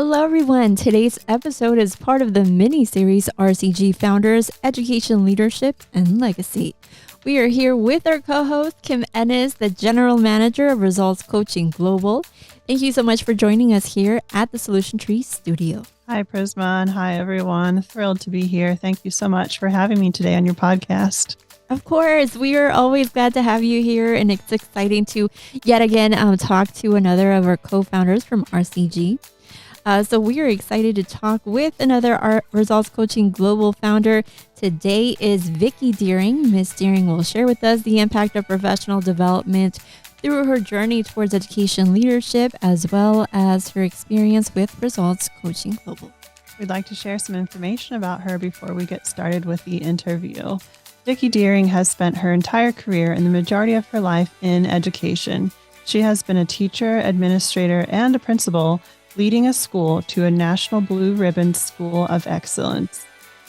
Hello, everyone. Today's episode is part of the mini-series RCG Founders, Education Leadership, and Legacy. We are here with our co-host, Kim Ennis, the General Manager of Results Coaching Global. Thank you so much for joining us here at the Solution Tree Studio. Hi, Prisma, and hi, everyone. Thrilled to be here. Thank you so much for having me today on your podcast. Of course, we are always glad to have you here, and it's exciting to yet again talk to another of our co-founders from RCG. So we are excited to talk with another Results Coaching Global founder. Today is Vicki Deering. Ms. Deering will share with us the impact of professional development through her journey towards education leadership, as well as her experience with Results Coaching Global. We'd like to share some information about her before we get started with the interview. Vicki Deering has spent her entire career and the majority of her life in education. She has been a teacher, administrator, and a principal, leading a school to a National Blue Ribbon School of Excellence.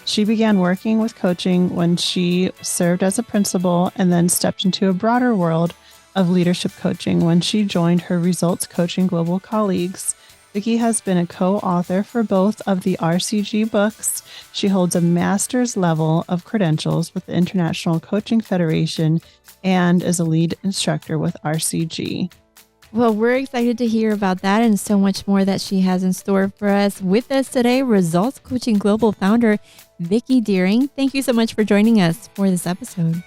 She began working with coaching when she served as a principal and then stepped into a broader world of leadership coaching when she joined her Results Coaching Global colleagues. Vicki has been a co-author for both of the RCG books. She holds a master's level of credentials with the International Coaching Federation and is a lead instructor with RCG. Well, we're excited to hear about that and so much more that she has in store for us. With us today, Results Coaching Global founder, Vicki Deering. Thank you so much for joining us for this episode.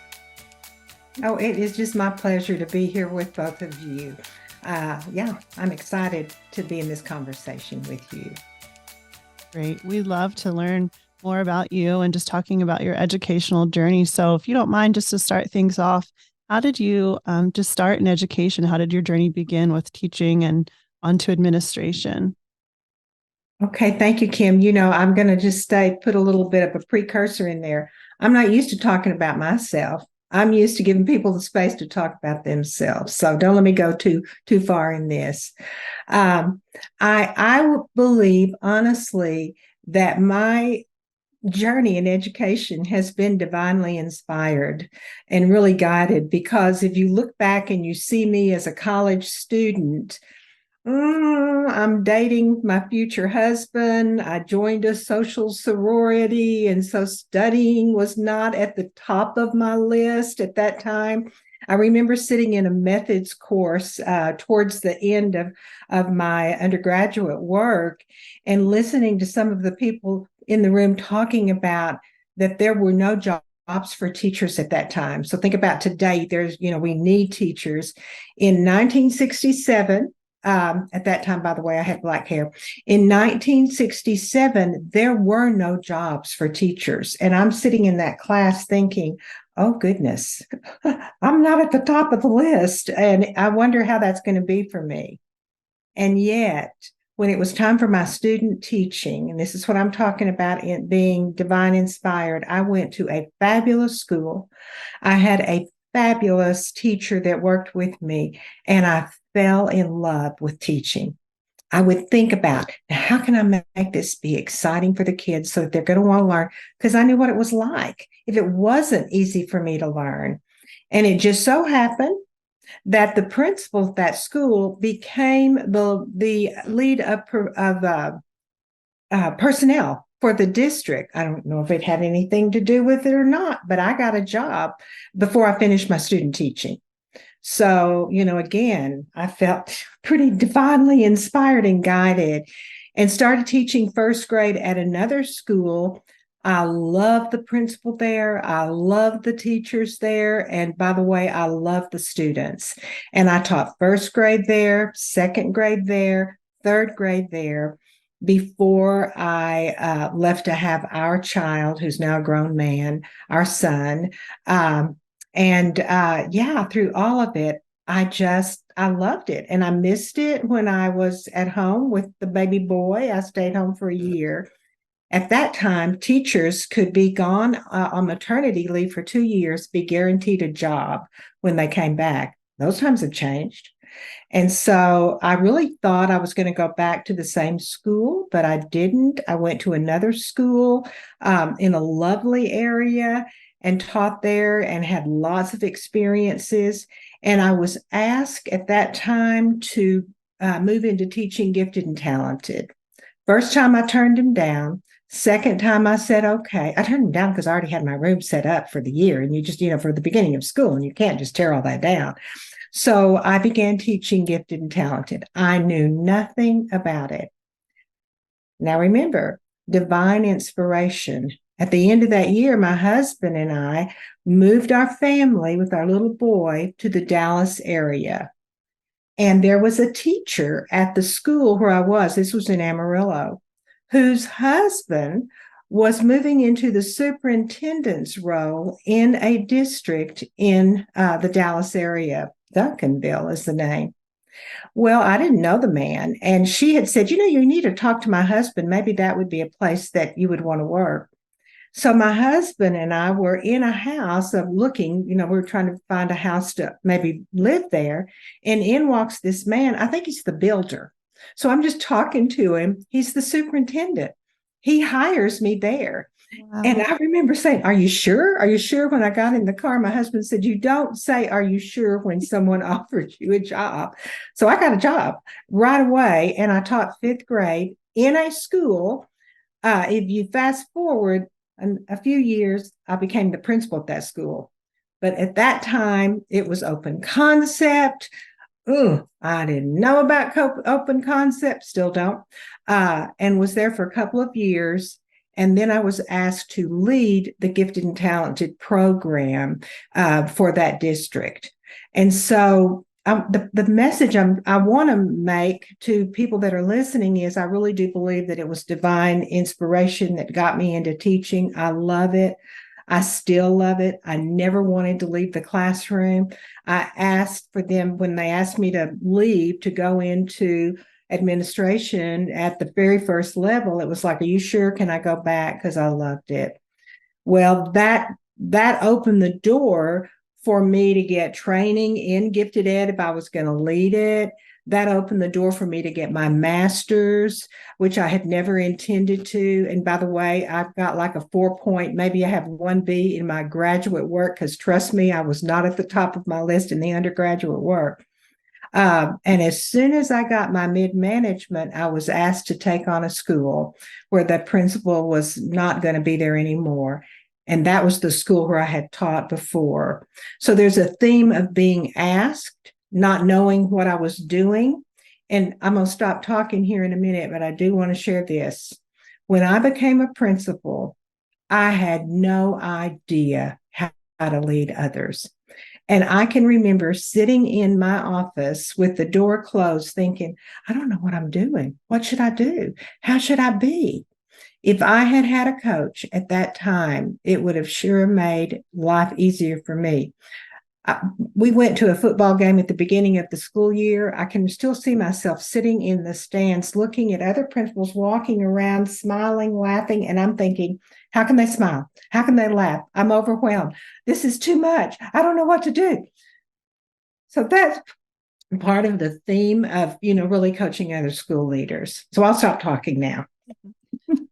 Oh, it is just my pleasure to be here with both of you. I'm excited to be in this conversation with you. Great. We'd love to learn more about you and just talking about your educational journey. So if you don't mind, just to start things off, how did you just start in education? How did your journey begin with teaching and onto administration? Okay, thank you, Kim. I'm going to just put a little bit of a precursor in there. I'm not used to talking about myself. I'm used to giving people the space to talk about themselves. So don't let me go too far in this. I believe, honestly, that my journey in education has been divinely inspired and really guided, because if you look back and you see me as a college student, I'm dating my future husband. I joined a social sorority, and so studying was not at the top of my list at that time. I remember sitting in a methods course towards the end of my undergraduate work and listening to some of the people in the room talking about that there were no jobs for teachers at that time. So think about today, we need teachers. In 1967, at that time, by the way, I had black hair. In 1967, there were no jobs for teachers. And I'm sitting in that class thinking, oh, goodness, I'm not at the top of the list. And I wonder how that's going to be for me. And yet, when it was time for my student teaching, and this is what I'm talking about in being divine inspired, I went to a fabulous school. I had a fabulous teacher that worked with me, and I fell in love with teaching. I would think about, how can I make this be exciting for the kids so that they're going to want to learn? Because I knew what it was like if it wasn't easy for me to learn. And it just so happened that the principal of that school became the lead of personnel for the district. I don't know if it had anything to do with it or not, but I got a job before I finished my student teaching. So, again, I felt pretty divinely inspired and guided, and started teaching first grade at another school. I love the principal there. I love the teachers there. And by the way, I love the students. And I taught first grade there, second grade there, third grade there, before I left to have our child, who's now a grown man, our son. Through all of it, I loved it. And I missed it when I was at home with the baby boy. I stayed home for a year. At that time, teachers could be gone on maternity leave for 2 years, be guaranteed a job when they came back. Those times have changed. And so I really thought I was going to go back to the same school, but I didn't. I went to another school in a lovely area and taught there and had lots of experiences. And I was asked at that time to move into teaching gifted and talented. First time I turned him down. Second time I said, okay. I turned him down because I already had my room set up for the year. And you just, for the beginning of school, and you can't just tear all that down. So I began teaching gifted and talented. I knew nothing about it. Now remember, divine inspiration. At the end of that year, my husband and I moved our family with our little boy to the Dallas area. And there was a teacher at the school where I was, this was in Amarillo, whose husband was moving into the superintendent's role in a district in the Dallas area. Duncanville is the name. Well, I didn't know the man. And she had said, you need to talk to my husband. Maybe that would be a place that you would want to work. So my husband and I were in a house of looking, we were trying to find a house to maybe live there. And in walks this man. I think he's the builder. So I'm just talking to him. He's the superintendent. He hires me there. Wow. And I remember saying, are you sure? Are you sure? When I got in the car, my husband said, you don't say, are you sure, when someone offers you a job? So I got a job right away. And I taught fifth grade in a school. If you fast forward a few years, I became the principal at that school. But at that time, it was open concept. I didn't know about open concept, still don't, and was there for a couple of years. And then I was asked to lead the gifted and talented program for that district. And so the message I want to make to people that are listening is I really do believe that it was divine inspiration that got me into teaching. I love it. I still love it. I never wanted to leave the classroom. I asked for them, when they asked me to leave, to go into administration at the very first level. It was like, are you sure? Can I go back? Because I loved it. Well, that opened the door for me to get training in gifted ed if I was going to lead it. That opened the door for me to get my master's, which I had never intended to. And by the way, I've got like a 4 point, maybe I have 1B in my graduate work, because trust me, I was not at the top of my list in the undergraduate work. And as soon as I got my mid-management, I was asked to take on a school where the principal was not going to be there anymore. And that was the school where I had taught before. So there's a theme of being asked, not knowing what I was doing. And I'm going to stop talking here in a minute, but I do want to share this. When I became a principal, I had no idea how to lead others. And I can remember sitting in my office with the door closed thinking, I don't know what I'm doing. What should I do? How should I be? If I had had a coach at that time, it would have sure made life easier for me. We went to a football game at the beginning of the school year. I can still see myself sitting in the stands, looking at other principals walking around, smiling, laughing. And I'm thinking, how can they smile? How can they laugh? I'm overwhelmed. This is too much. I don't know what to do. So that's part of the theme of, really coaching other school leaders. So I'll stop talking now.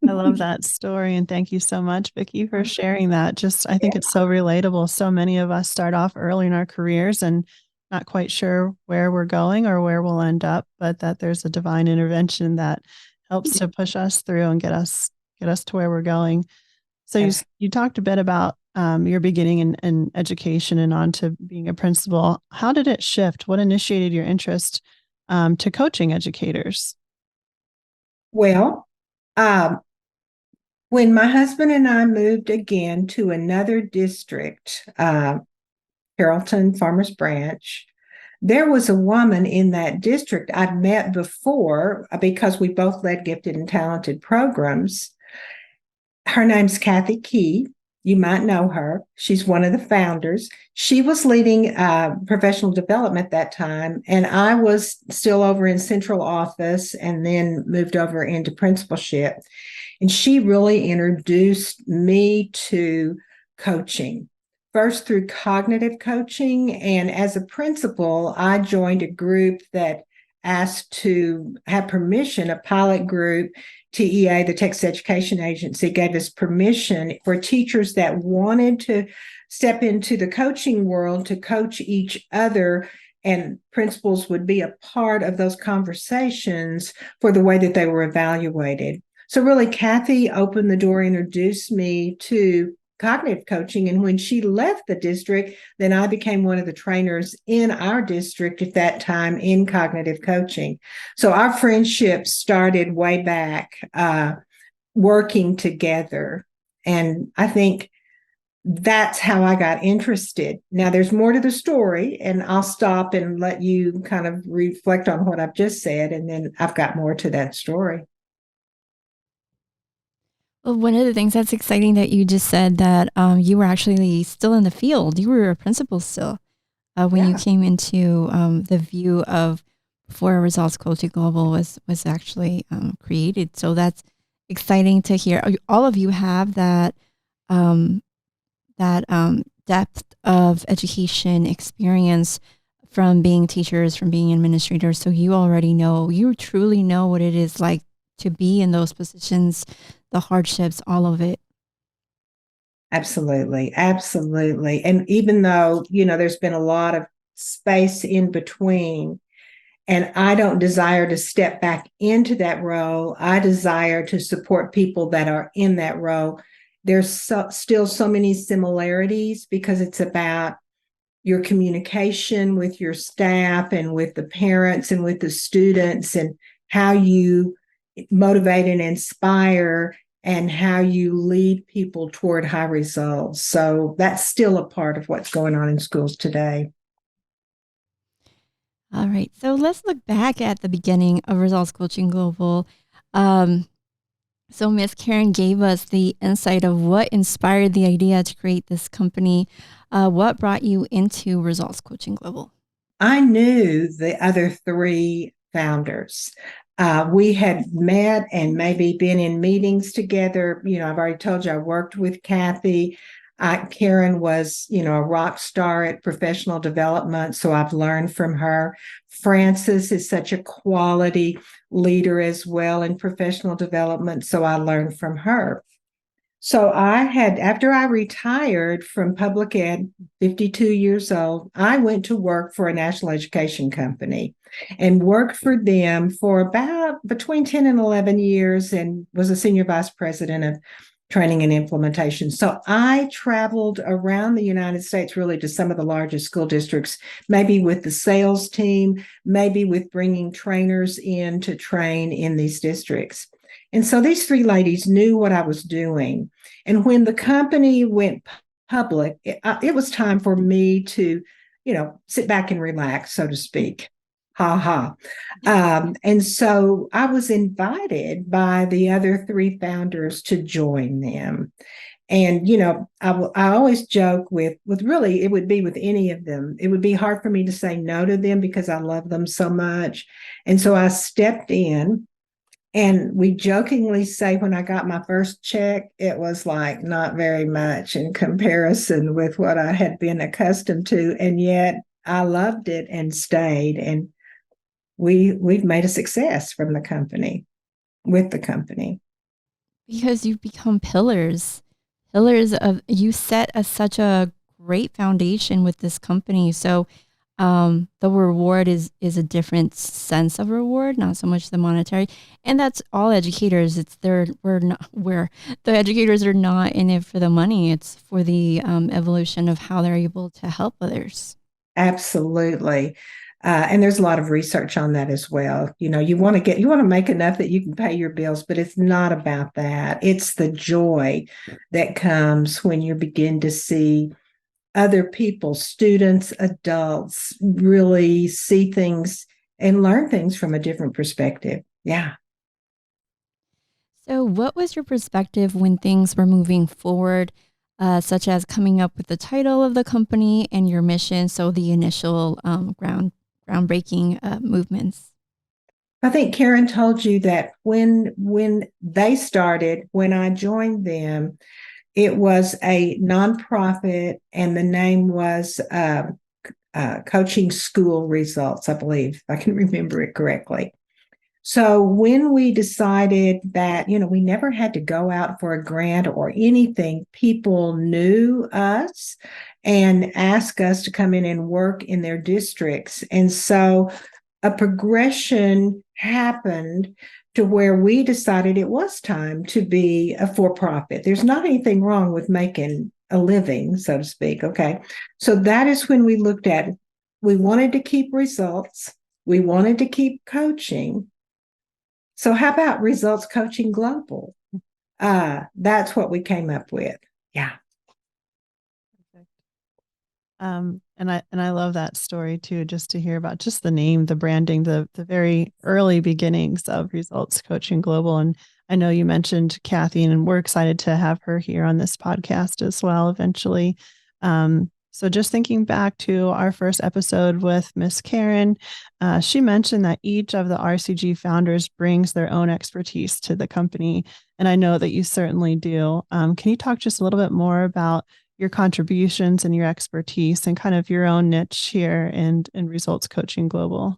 I love that story. And thank you so much, Vicki, for sharing that. I think it's so relatable. So many of us start off early in our careers and not quite sure where we're going or where we'll end up, but that there's a divine intervention that helps to push us through and get us to where we're going. So you talked a bit about your beginning in education and on to being a principal. How did it shift? What initiated your interest to coaching educators? Well, when my husband and I moved again to another district, Carrollton Farmers Branch, there was a woman in that district I'd met before because we both led gifted and talented programs. Her name's Kathy Key. You might know her. She's one of the founders. She was leading professional development at that time, and I was still over in central office and then moved over into principalship. And she really introduced me to coaching, first through cognitive coaching. And as a principal, I joined a group that asked to have permission, a pilot group. TEA, the Texas Education Agency, gave us permission for teachers that wanted to step into the coaching world to coach each other and principals would be a part of those conversations for the way that they were evaluated. So really, Kathy opened the door, introduced me to cognitive coaching. And when she left the district, then I became one of the trainers in our district at that time in cognitive coaching. So our friendship started way back, working together. And I think that's how I got interested. Now, there's more to the story, and I'll stop and let you kind of reflect on what I've just said, and then I've got more to that story. Well, one of the things that's exciting that you just said that you were actually still in the field. You were a principal still when you came into the view of before Results Coaching Global was actually created. So that's exciting to hear. All of you have that depth of education experience from being teachers, from being administrators. So you already know, you truly know what it is like to be in those positions, the hardships, all of it. Absolutely. Absolutely. And even though, there's been a lot of space in between, and I don't desire to step back into that role, I desire to support people that are in that role. There's still so many similarities because it's about your communication with your staff and with the parents and with the students, and how you motivate and inspire and how you lead people toward high results. So that's still a part of what's going on in schools today. All right. So let's look back at the beginning of Results Coaching Global. So Miss Karen gave us the insight of what inspired the idea to create this company. What brought you into Results Coaching Global? I knew the other three founders. We had met and maybe been in meetings together. I've already told you I worked with Kathy. Karen was, a rock star at professional development, so I've learned from her. Frances is such a quality leader as well in professional development, so I learned from her. So after I retired from public ed, 52 years old, I went to work for a national education company and worked for them for about between 10 and 11 years and was a senior vice president of training and implementation. So I traveled around the United States really to some of the largest school districts, maybe with the sales team, maybe with bringing trainers in to train in these districts. And so these three ladies knew what I was doing. And when the company went public, it was time for me to, sit back and relax, so to speak. Ha ha. And so I was invited by the other three founders to join them. And, I always joke with really, it would be with any of them. It would be hard for me to say no to them because I love them so much. And so I stepped in. And we jokingly say when I got my first check, it was like not very much in comparison with what I had been accustomed to. And yet I loved it and stayed. And we've made a success from the company, with the company. Because you've become pillars of, you set such a great foundation with this company. So the reward is a different sense of reward, not so much the monetary. And that's all educators. The educators are not in it for the money. It's for the evolution of how they're able to help others. Absolutely. And there's a lot of research on that as well. You want to make enough that you can pay your bills, but it's not about that. It's the joy that comes when you begin to see other people, students, adults, really see things and learn things from a different perspective. Yeah. So what was your perspective when things were moving forward, such as coming up with the title of the company and your mission? So the initial groundbreaking movements. I think Karen told you that when they started, when I joined them, it was a nonprofit, and the name was Coaching School Results, I believe, if I can remember it correctly. So when we decided that, we never had to go out for a grant or anything, people knew us and asked us to come in and work in their districts. And so a progression happened to where we decided it was time to be a for-profit. There's not anything wrong with making a living, so to speak. Okay. So that is when we looked at, we wanted to keep results. We wanted to keep coaching. So how about Results Coaching Global? That's what we came up with. Yeah. And I love that story too, just to hear about just the name, the branding, the very early beginnings of Results Coaching Global. And I know you mentioned Kathy, and we're excited to have her here on this podcast as well eventually. So just thinking back to our first episode with Miss Karen, she mentioned that each of the RCG founders brings their own expertise to the company. And I know that you certainly do. Can you talk just a little bit more about your contributions and your expertise and kind of your own niche here in Results Coaching Global?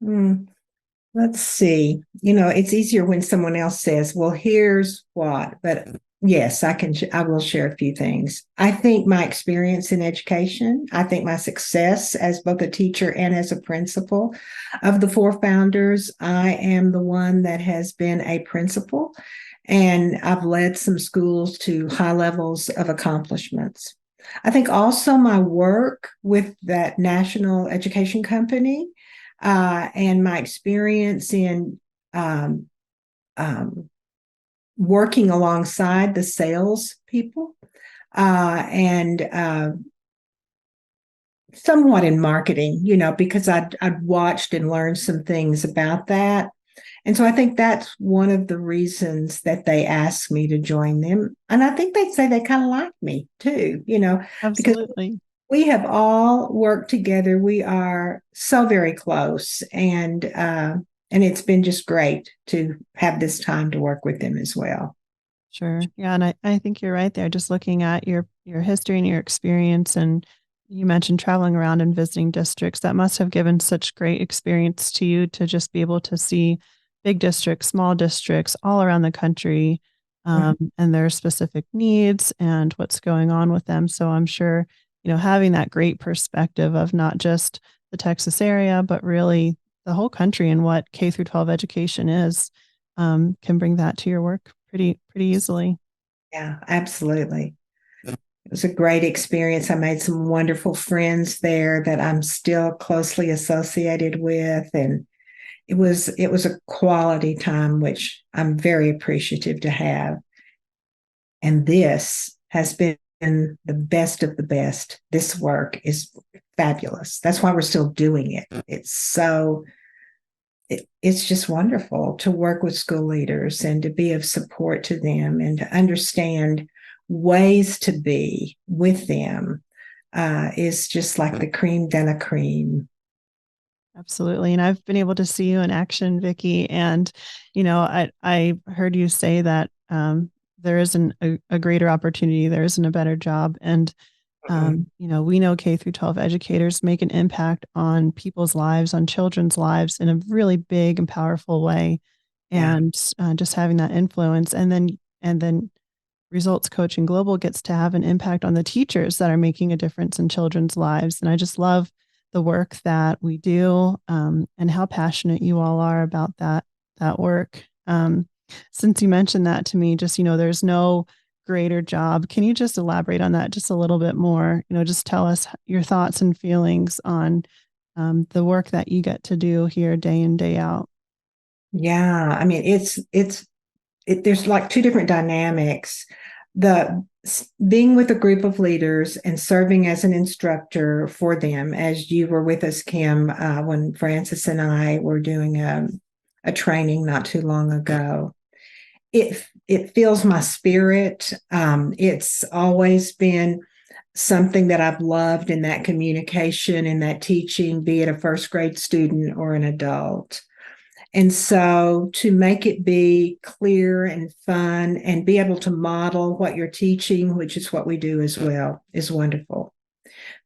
Let's see. It's easier when someone else says, well, here's what, but yes, I will share a few things. I think my experience in education, I think my success as both a teacher and as a principal of the four founders, I am the one that has been a principal, and I've led some schools to high levels of accomplishments. I think also my work with that national education company and my experience in working alongside the sales people and somewhat in marketing, because I'd watched and learned some things about that. And so I think that's one of the reasons that they asked me to join them. And I think they'd say they kind of like me too, Absolutely. Because we have all worked together. We are so very close, and it's been just great to have this time to work with them as well. Sure. Yeah. And I think you're right there. Just looking at your history and your experience, and you mentioned traveling around and visiting districts, that must have given such great experience to you to just be able to see big districts, small districts all around the country, and their specific needs and what's going on with them. So I'm sure, having that great perspective of not just the Texas area, but really the whole country and what K through 12 education is, can bring that to your work pretty easily. Yeah, absolutely. It was a great experience. I made some wonderful friends there that I'm still closely associated with, and it was a quality time, which I'm very appreciative to have. And this has been the best of the best. This work is fabulous. That's why we're still doing it. It's just wonderful to work with school leaders and to be of support to them and to understand ways to be with them is just like the cream de la cream. Absolutely. And I've been able to see you in action, Vicki. And, I heard you say that there isn't a greater opportunity, there isn't a better job. And, we know K through 12 educators make an impact on people's lives, on children's lives in a really big and powerful way. And just having that influence. And then Results Coaching Global gets to have an impact on the teachers that are making a difference in children's lives. And I just love the work that we do, and how passionate you all are about that work. Since you mentioned that to me, just, there's no greater job. Can you just elaborate on that just a little bit more? Just tell us your thoughts and feelings on the work that you get to do here day in, day out. Yeah. I mean, there's like two different dynamics. The being with a group of leaders and serving as an instructor for them, as you were with us, Kim, when Francis and I were doing a training not too long ago. It fills my spirit. It's always been something that I've loved in that communication and that teaching, be it a first grade student or an adult. And so to make it be clear and fun and be able to model what you're teaching, which is what we do as well, is wonderful.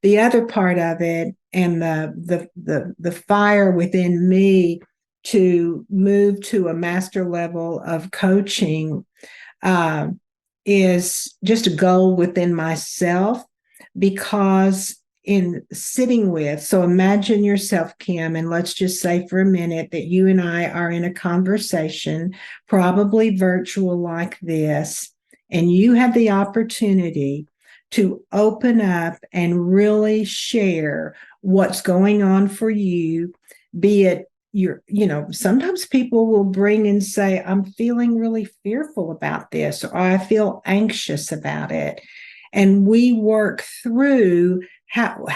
The other part of it and the fire within me to move to a master level of coaching uh, is just a goal within myself, because in sitting with, so imagine yourself, Kim, and let's just say for a minute that you and I are in a conversation, probably virtual like this, and you have the opportunity to open up and really share what's going on for you, be it sometimes people will bring and say, I'm feeling really fearful about this, or I feel anxious about it. And we work through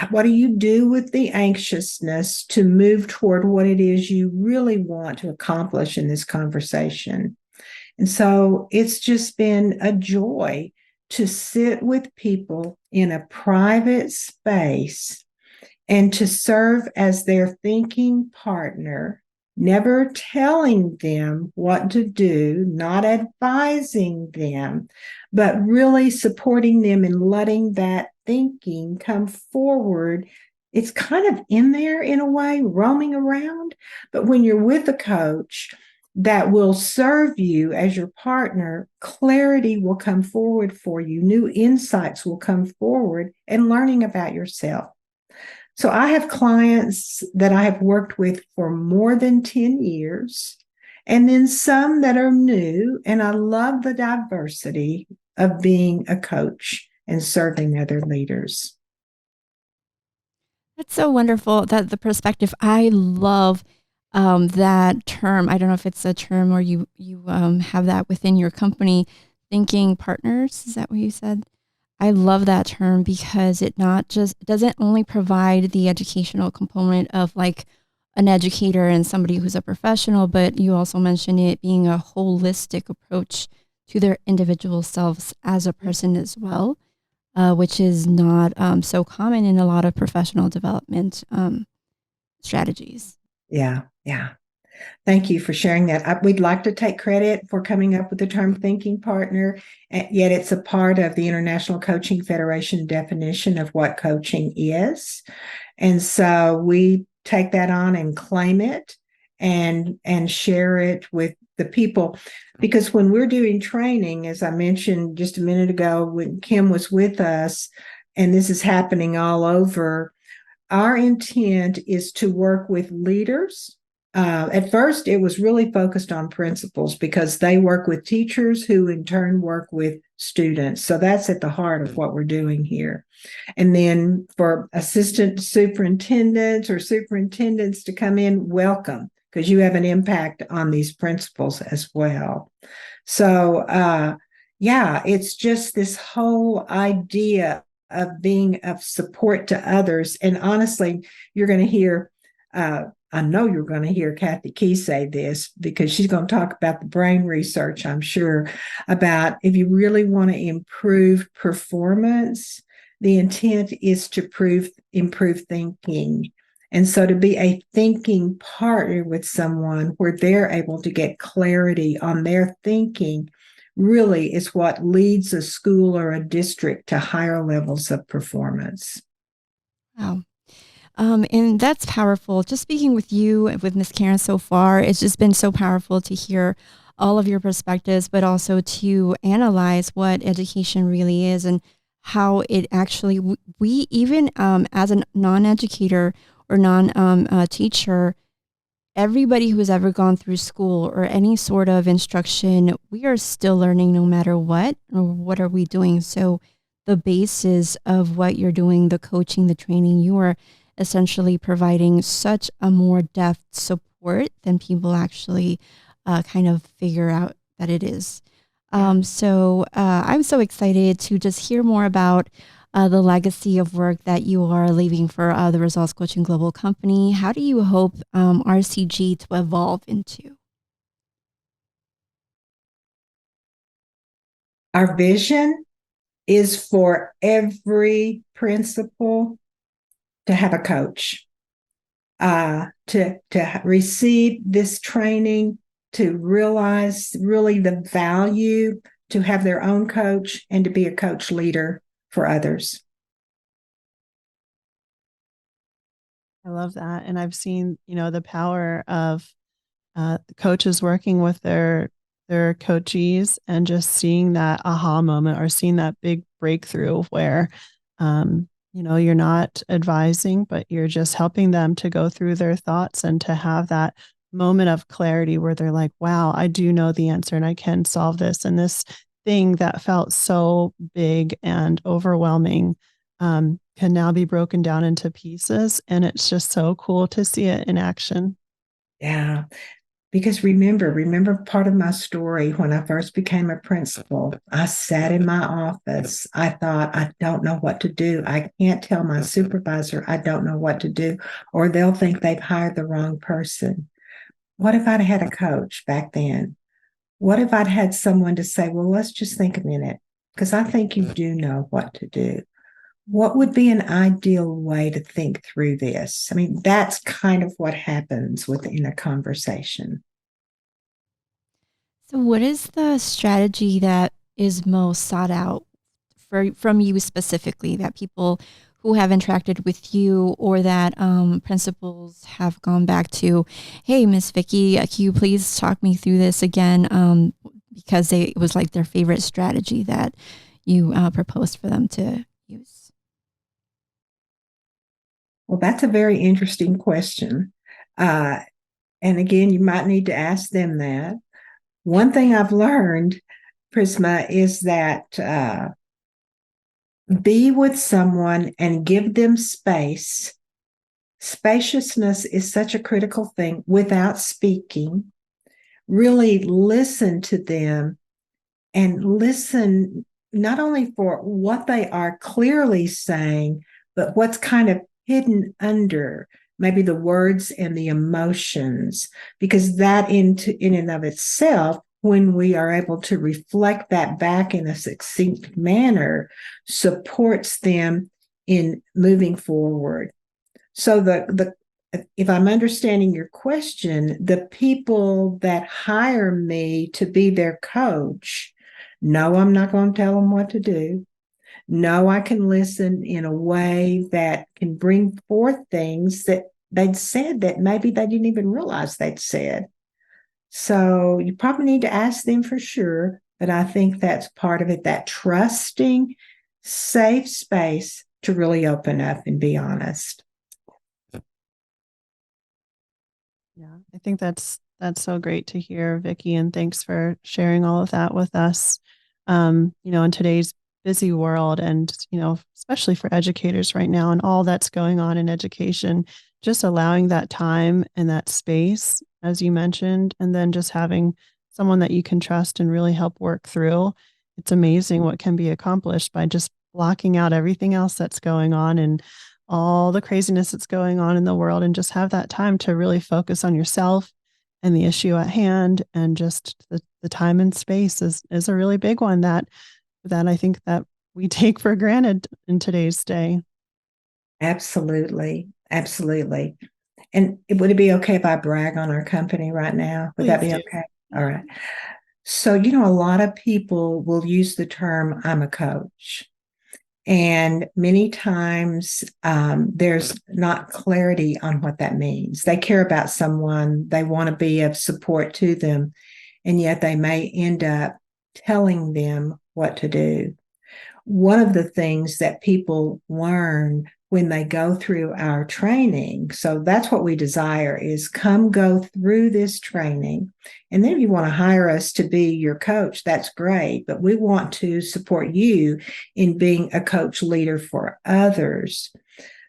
what do you do with the anxiousness to move toward what it is you really want to accomplish in this conversation. And so it's just been a joy to sit with people in a private space and to serve as their thinking partner, never telling them what to do, not advising them, but really supporting them and letting that thinking come forward. It's kind of in there in a way, roaming around. But when you're with a coach that will serve you as your partner, clarity will come forward for you, new insights will come forward, and learning about yourself. So I have clients that I have worked with for more than 10 years, and then some that are new. And I love the diversity of being a coach and serving other leaders. That's so wonderful, that the perspective. I love that term. I don't know if it's a term or you have that within your company, thinking partners. Is that what you said? I love that term because it not just doesn't only provide the educational component of like an educator and somebody who's a professional, but you also mentioned it being a holistic approach to their individual selves as a person as well, which is not so common in a lot of professional development strategies. Yeah, yeah. Thank you for sharing that. We'd like to take credit for coming up with the term thinking partner, yet it's a part of the International Coaching Federation definition of what coaching is. And so we take that on and claim it and share it with the people. Because when we're doing training, as I mentioned just a minute ago, when Kim was with us, and this is happening all over, our intent is to work with leaders. At first, it was really focused on principals because they work with teachers who in turn work with students. So that's at the heart of what we're doing here. And then for assistant superintendents or superintendents to come in, welcome, because you have an impact on these principals as well. So, yeah, it's just this whole idea of being of support to others. And honestly, you're going to hear, I know you're going to hear Kathy Key say this because she's going to talk about the brain research, I'm sure, about if you really want to improve performance, the intent is to improve thinking. And so to be a thinking partner with someone where they're able to get clarity on their thinking really is what leads a school or a district to higher levels of performance. Wow. And that's powerful. Just speaking with you, with Miss Karen so far, it's just been so powerful to hear all of your perspectives, but also to analyze what education really is and how it actually, we even as a non-educator or non-teacher, everybody who's ever gone through school or any sort of instruction, we are still learning no matter what, or what are we doing. So the basis of what you're doing, the coaching, the training, you are essentially providing such a more depth support than people actually kind of figure out that it is. So I'm so excited to just hear more about the legacy of work that you are leaving for the Results Coaching Global Company. How do you hope RCG to evolve into? Our vision is for every principal to have a coach, to receive this training, to realize really the value to have their own coach and to be a coach leader for others. I love that. And I've seen, the power of the coaches working with their coachees and just seeing that aha moment or seeing that big breakthrough where, you're not advising, but you're just helping them to go through their thoughts and to have that moment of clarity where they're like, wow, I do know the answer and I can solve this. And this thing that felt so big and overwhelming can now be broken down into pieces. And it's just so cool to see it in action. Yeah. Because remember part of my story when I first became a principal, I sat in my office. I thought, I don't know what to do. I can't tell my supervisor I don't know what to do, or they'll think they've hired the wrong person. What if I'd had a coach back then? What if I'd had someone to say, well, let's just think a minute, because I think you do know what to do. What would be an ideal way to think through this? I mean, that's kind of what happens within a conversation. So, what is the strategy that is most sought out from you specifically that people who have interacted with you or that principals have gone back to, hey, Miss Vicky, can you please talk me through this again? Because it was like their favorite strategy that you proposed for them to use. Well, that's a very interesting question. And again, you might need to ask them that. One thing I've learned, Prisma, is that be with someone and give them space. Spaciousness is such a critical thing without speaking. Really listen to them and listen not only for what they are clearly saying, but what's kind of hidden under maybe the words and the emotions, because that in and of itself, when we are able to reflect that back in a succinct manner, supports them in moving forward. So the if I'm understanding your question, the people that hire me to be their coach, no, I'm not going to tell them what to do. No, I can listen in a way that can bring forth things that they'd said that maybe they didn't even realize they'd said. So you probably need to ask them for sure, but I think that's part of it, that trusting, safe space to really open up and be honest. Yeah, I think that's so great to hear, Vicky, and thanks for sharing all of that with us. In today's busy world and, especially for educators right now and all that's going on in education, just allowing that time and that space, as you mentioned, and then just having someone that you can trust and really help work through. It's amazing what can be accomplished by just blocking out everything else that's going on and all the craziness that's going on in the world and just have that time to really focus on yourself and the issue at hand. And just the time and space is a really big one that I think that we take for granted in today's day. Absolutely. Absolutely. And would it be okay if I brag on our company right now? Would that Please be do. okay? All right. So, a lot of people will use the term I'm a coach. And many times there's not clarity on what that means. They care about someone, they want to be of support to them, and yet they may end up telling them what to do. One of the things that people learn when they go through our training, so that's what we desire, is come go through this training, and then if you want to hire us to be your coach, that's great, but we want to support you in being a coach leader for others.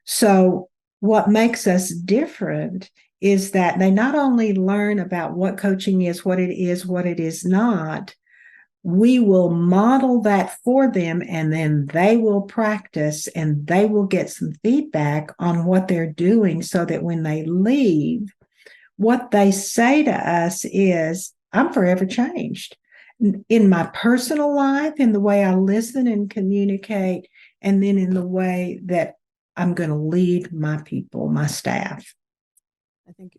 So what makes us different is that they not only learn about what coaching is, what it is not, we will model that for them, and then they will practice and they will get some feedback on what they're doing, so that when they leave, what they say to us is, I'm forever changed in my personal life, in the way I listen and communicate, and then in the way that I'm going to lead my people, my staff. I think,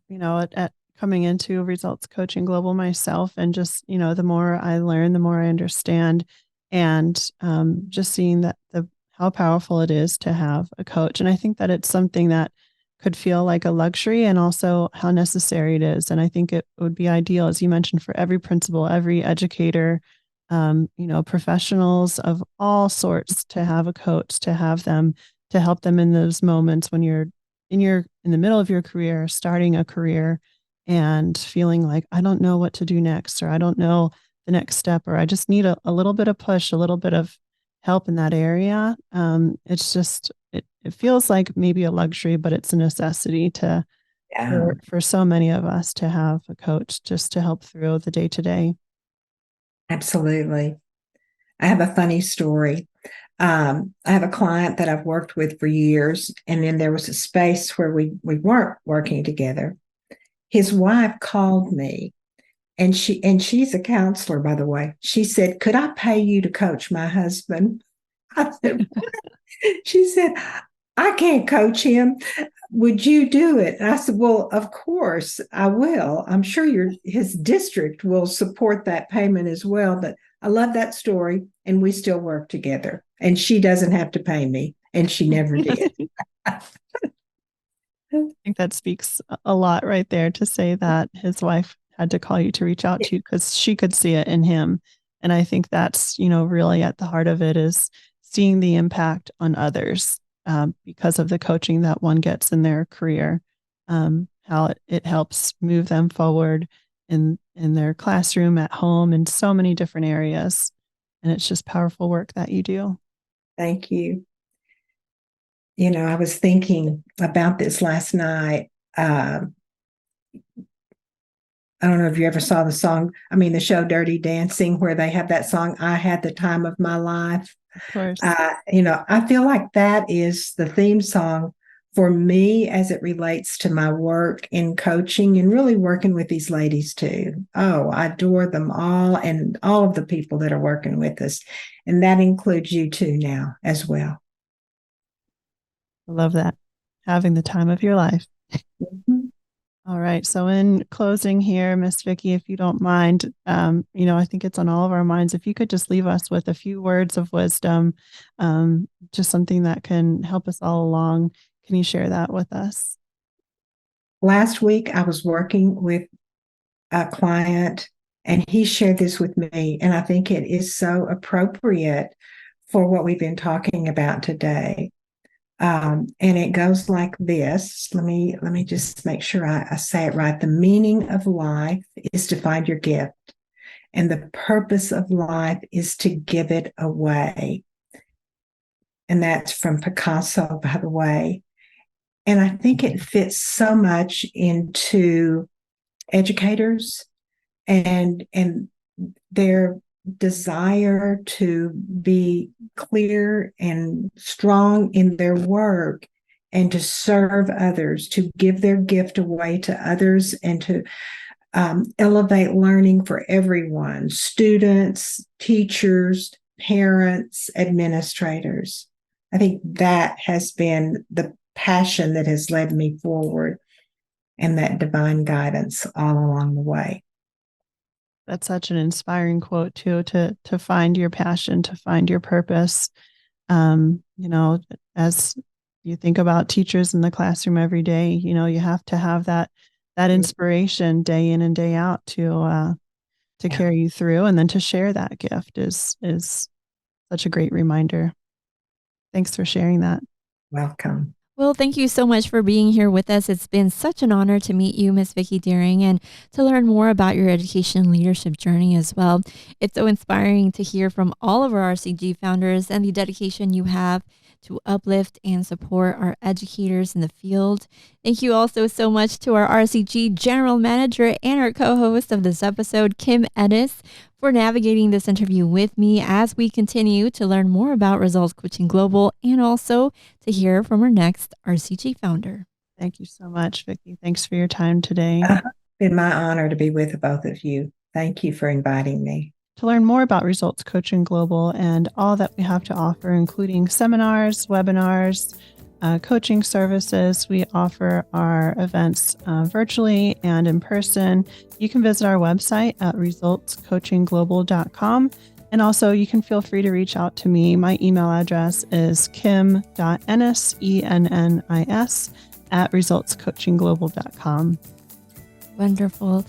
at coming into Results Coaching Global myself, and just, the more I learn, the more I understand, and just seeing that how powerful it is to have a coach. And I think that it's something that could feel like a luxury, and also how necessary it is. And I think it would be ideal, as you mentioned, for every principal, every educator, professionals of all sorts to have a coach, to have them, to help them in those moments when you're in the middle of your career, starting a career and feeling like, I don't know what to do next, or I don't know the next step, or I just need a little bit of push, a little bit of help in that area. It's just, it feels like maybe a luxury, but it's a necessity for so many of us to have a coach just to help through the day to day. Absolutely. I have a funny story. I have a client that I've worked with for years, and then there was a space where we weren't working together. His wife called me, and she's a counselor, by the way. She said, "Could I pay you to coach my husband?" I said, "What?" She said, "I can't coach him. Would you do it?" And I said, "Well, of course I will. I'm sure his district will support that payment as well." But I love that story, and we still work together. And she doesn't have to pay me, and she never did. I think that speaks a lot right there, to say that his wife had to call you to reach out to you because she could see it in him. And I think that's, really at the heart of it, is seeing the impact on others because of the coaching that one gets in their career, how it helps move them forward in their classroom, at home, in so many different areas. And it's just powerful work that you do. Thank you. I was thinking about this last night. I don't know if you ever saw the show Dirty Dancing, where they have that song, "I Had the Time of My Life." Of course. I feel like that is the theme song for me as it relates to my work in coaching and really working with these ladies too. Oh, I adore them all, and all of the people that are working with us. And that includes you too now as well. I love that. Having the time of your life. Mm-hmm. All right. So in closing here, Miss Vicki, if you don't mind, I think it's on all of our minds. If you could just leave us with a few words of wisdom, just something that can help us all along. Can you share that with us? Last week, I was working with a client, and he shared this with me, and I think it is so appropriate for what we've been talking about today. And it goes like this. Let me just make sure I say it right. The meaning of life is to find your gift, and the purpose of life is to give it away. And that's from Picasso, by the way. And I think it fits so much into educators and their desire to be clear and strong in their work, and to serve others, to give their gift away to others, and to elevate learning for everyone: students, teachers, parents, administrators. I think that has been the passion that has led me forward, and that divine guidance all along the way. That's such an inspiring quote too, to find your passion, to find your purpose. As you think about teachers in the classroom every day, you have to have that inspiration day in and day out to carry you through, and then to share that gift is such a great reminder. Thanks for sharing that. Welcome. Well, thank you so much for being here with us. It's been such an honor to meet you, Ms. Vicki Deering, and to learn more about your education and leadership journey as well. It's so inspiring to hear from all of our RCG founders and the dedication you have to uplift and support our educators in the field. Thank you also so much to our RCG General Manager and our co-host of this episode, Kim Ennis, for navigating this interview with me as we continue to learn more about Results Coaching Global, and also to hear from our next RCG founder. Thank you so much, Vicki. Thanks for your time today. It's been my honor to be with both of you. Thank you for inviting me. To learn more about Results Coaching Global and all that we have to offer, including seminars, webinars, coaching services, we offer our events virtually and in person. You can visit our website at resultscoachingglobal.com. And also, you can feel free to reach out to me. My email address is kim.ennis, ENNIS, at resultscoachingglobal.com. Wonderful.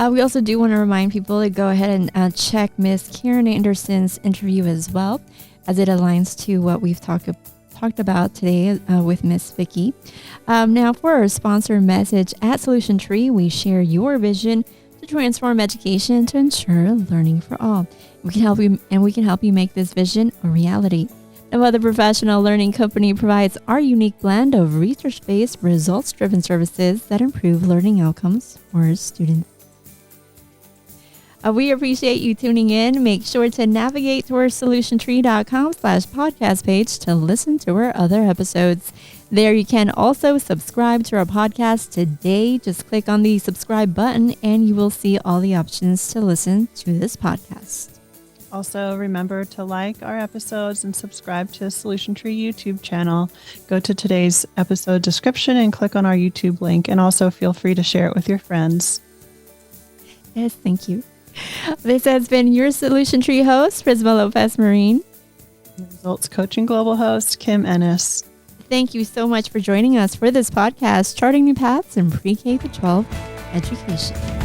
We also do want to remind people to go ahead and check Miss Karen Anderson's interview as well, as it aligns to what we've talked about today with Miss Vicki. Now, for our sponsor message at Solution Tree, we share your vision to transform education to ensure learning for all. We can help you make this vision a reality. No other professional learning company provides our unique blend of research-based, results-driven services that improve learning outcomes for students. We appreciate you tuning in. Make sure to navigate to our solutiontree.com/podcast page to listen to our other episodes. There you can also subscribe to our podcast today. Just click on the subscribe button and you will see all the options to listen to this podcast. Also, remember to like our episodes and subscribe to the Solution Tree YouTube channel. Go to today's episode description and click on our YouTube link. And also feel free to share it with your friends. Yes, thank you. This has been your Solution Tree host, Prisma Lopez-Marine. Results Coaching Global host, Kim Ennis. Thank you so much for joining us for this podcast, Charting New Paths in Pre-K to 12 Education.